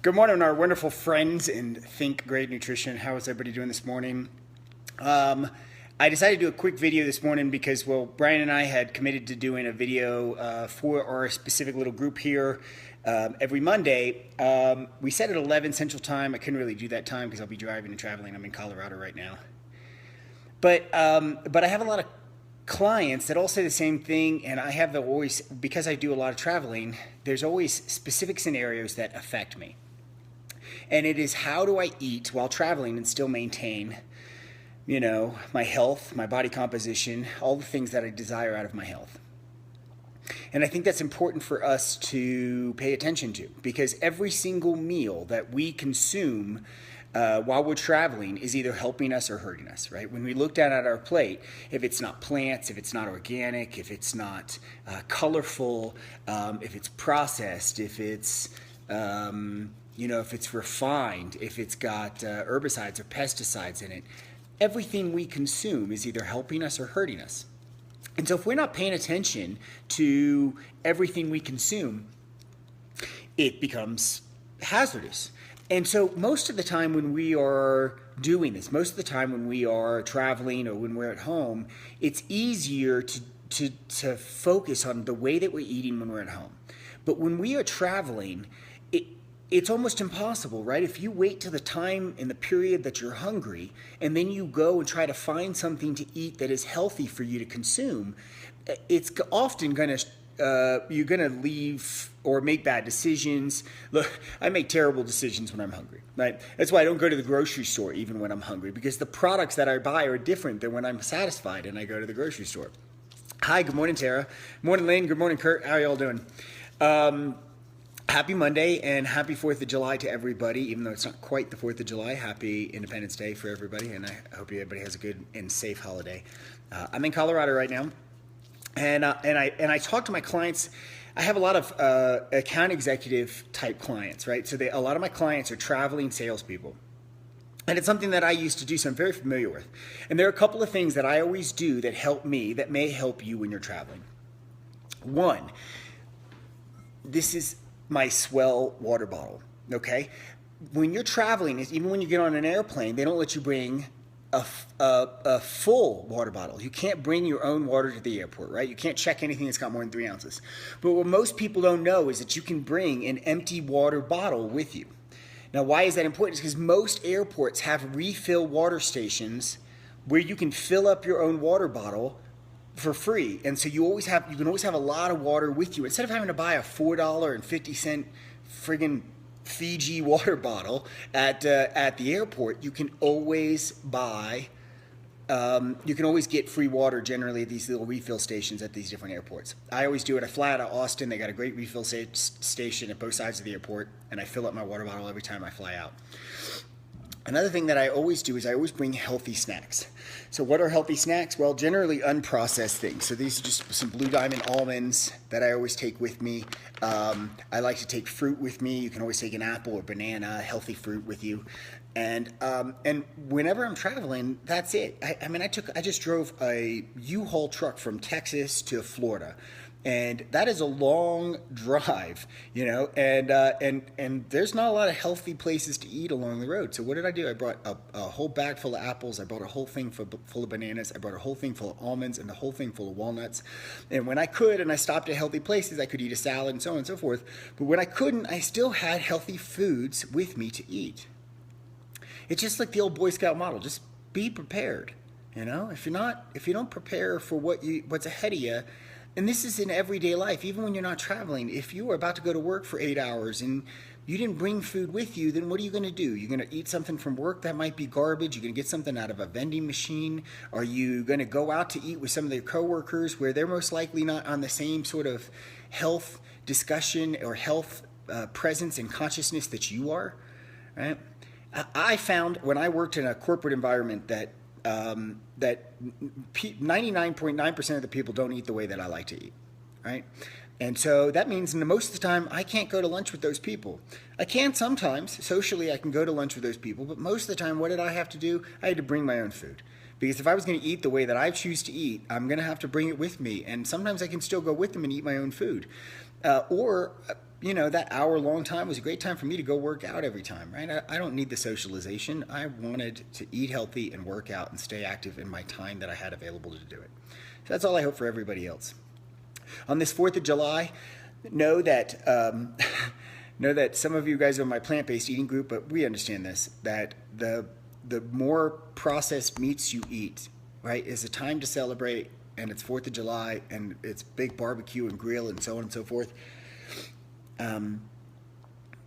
Good morning, our wonderful friends in Think Great Nutrition. How is everybody doing this morning? I decided to do a quick video this morning because, well, Brian and I had committed to doing a video for our specific little group here every Monday. We set at 11 Central Time. I couldn't really do that time because I'll be driving and traveling. I'm in Colorado right now. But I have a lot of clients that all say the same thing, and I have always, because I do a lot of traveling, there's always specific scenarios that affect me. And it is, how do I eat while traveling and still maintain, my health, my body composition, all the things that I desire out of my health. And I think that's important for us to pay attention to, because every single meal that we consume while we're traveling is either helping us or hurting us, right? When we look down at our plate, if it's not plants, if it's not organic, if it's not colorful, if it's processed, if it's if it's refined, if it's got herbicides or pesticides in it, everything we consume is either helping us or hurting us. And so if we're not paying attention to everything we consume, it becomes hazardous. And so most of the time when we are doing this, most of the time when we are traveling or when we're at home, it's easier to focus on the way that we're eating when we're at home. But when we are traveling, it's almost impossible, right? If you wait till the time in the period that you're hungry and then you go and try to find something to eat that is healthy for you to consume, it's often going to you're going to leave or make bad decisions. Look, I make terrible decisions when I'm hungry, right? That's why I don't go to the grocery store even when I'm hungry, because the products that I buy are different than when I'm satisfied and I go to the grocery store. Hi, good morning, Tara. Good morning, Lane. Good morning, Kurt. How are y'all doing? Happy Monday and happy 4th of July to everybody, even though it's not quite the 4th of July. Happy Independence Day for everybody, and I hope everybody has a good and safe holiday. I'm in Colorado right now, and I talk to my clients. I have a lot of account executive type clients, right? So a lot of my clients are traveling salespeople. And it's something that I used to do, so I'm very familiar with. And there are a couple of things that I always do that help me, that may help you when you're traveling. One, this is my S'well water bottle, okay? When you're traveling, even when you get on an airplane, they don't let you bring a full water bottle. You can't bring your own water to the airport, right? You can't check anything that's got more than 3 ounces. But what most people don't know is that you can bring an empty water bottle with you. Now, why is that important? It's because most airports have refill water stations where you can fill up your own water bottle for free, and so you can always have a lot of water with you. Instead of having to buy a $4.50 friggin' Fiji water bottle at the airport, you can always buy. You can always get free water generally at these little refill stations at these different airports. I always do it. I fly out of Austin. They got a great refill station at both sides of the airport, and I fill up my water bottle every time I fly out. Another thing that I always do is I always bring healthy snacks. So what are healthy snacks? Well, generally unprocessed things. So these are just some Blue Diamond almonds that I always take with me. I like to take fruit with me. You can always take an apple or banana, healthy fruit with you. And whenever I'm traveling, that's it. I just drove a U-Haul truck from Texas to Florida. And that is a long drive, and there's not a lot of healthy places to eat along the road. So what did I do? I brought a whole bag full of apples. I brought a whole thing full of bananas. I brought a whole thing full of almonds and a whole thing full of walnuts. And when I could, and I stopped at healthy places, I could eat a salad and so on and so forth. But when I couldn't, I still had healthy foods with me to eat. It's just like the old Boy Scout model. Just be prepared. If you don't prepare for what's ahead of you. And this is in everyday life, even when you're not traveling. If you are about to go to work for 8 hours and you didn't bring food with you, then what are you going to do? You're going to eat something from work that might be garbage? You're going to get something out of a vending machine? Are you going to go out to eat with some of their coworkers where they're most likely not on the same sort of health discussion or health presence and consciousness that you are? Right? I found when I worked in a corporate environment that 99.9% of the people don't eat the way that I like to eat, right? And so that means most of the time I can't go to lunch with those people. I can sometimes. Socially, I can go to lunch with those people. But most of the time, what did I have to do? I had to bring my own food. Because if I was going to eat the way that I choose to eat, I'm going to have to bring it with me. And sometimes I can still go with them and eat my own food. Or you know, that hour-long time was a great time for me to go work out every time, right? I don't need the socialization. I wanted to eat healthy and work out and stay active in my time that I had available to do it. So that's all I hope for everybody else. On this 4th of July, know that know that some of you guys are in my plant-based eating group, but we understand this, that the more processed meats you eat, right, is a time to celebrate, and it's 4th of July, and it's big barbecue and grill and so on and so forth.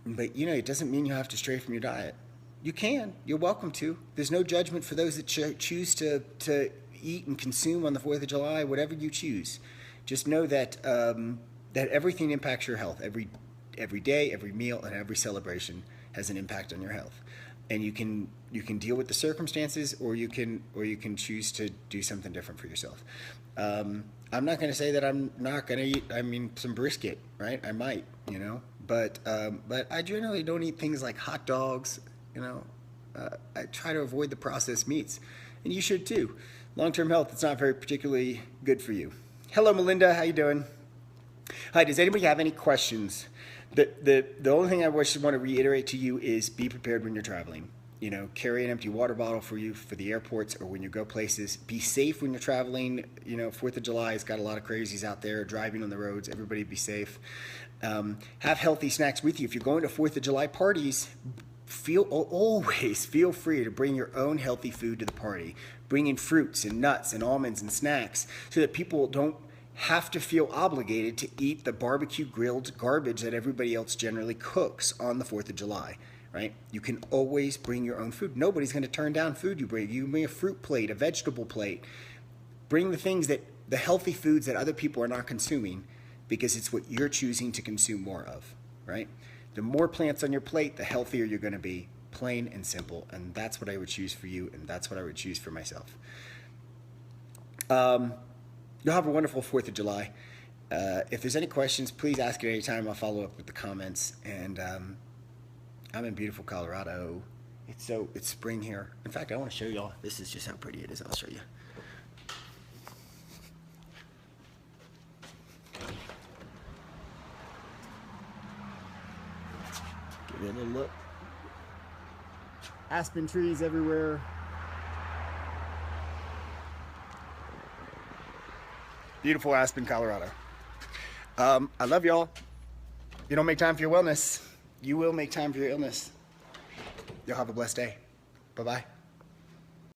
But, you know, it doesn't mean you have to stray from your diet. You can. You're welcome to. There's no judgment for those that choose to eat and consume on the 4th of July, whatever you choose. Just know that that everything impacts your health. Every day, every meal, and every celebration has an impact on your health. And you can deal with the circumstances, or you can choose to do something different for yourself. I'm not going to say that I'm not going to eat, I mean, some brisket, right? I might, you know, but I generally don't eat things like hot dogs, you know. I try to avoid the processed meats, and you should too. Long-term health, it's not very particularly good for you. Hello, Melinda, how you doing? Hi, does anybody have any questions? The only thing I want to reiterate to you is be prepared when you're traveling. You know, carry an empty water bottle for you for the airports or when you go places. Be safe when you're traveling. You know, 4th of July has got a lot of crazies out there driving on the roads. Everybody be safe. Have healthy snacks with you. If you're going to 4th of July parties, always feel free to bring your own healthy food to the party. Bring in fruits and nuts and almonds and snacks so that people don't have to feel obligated to eat the barbecue grilled garbage that everybody else generally cooks on the 4th of July. Right? You can always bring your own food. Nobody's going to turn down food you bring. You bring a fruit plate, a vegetable plate. Bring the healthy foods that other people are not consuming, because it's what you're choosing to consume more of, right? The more plants on your plate, the healthier you're going to be, plain and simple. And that's what I would choose for you, and that's what I would choose for myself. You'll have a wonderful 4th of July. If there's any questions, please ask at any time. I'll follow up with the comments. And I'm in beautiful Colorado. It's spring here. In fact, I want to show y'all. This is just how pretty it is. I'll show you. Give it a little look. Aspen trees everywhere. Beautiful Aspen, Colorado. I love y'all. You don't make time for your wellness. You will make time for your illness. You'll have a blessed day. Bye-bye.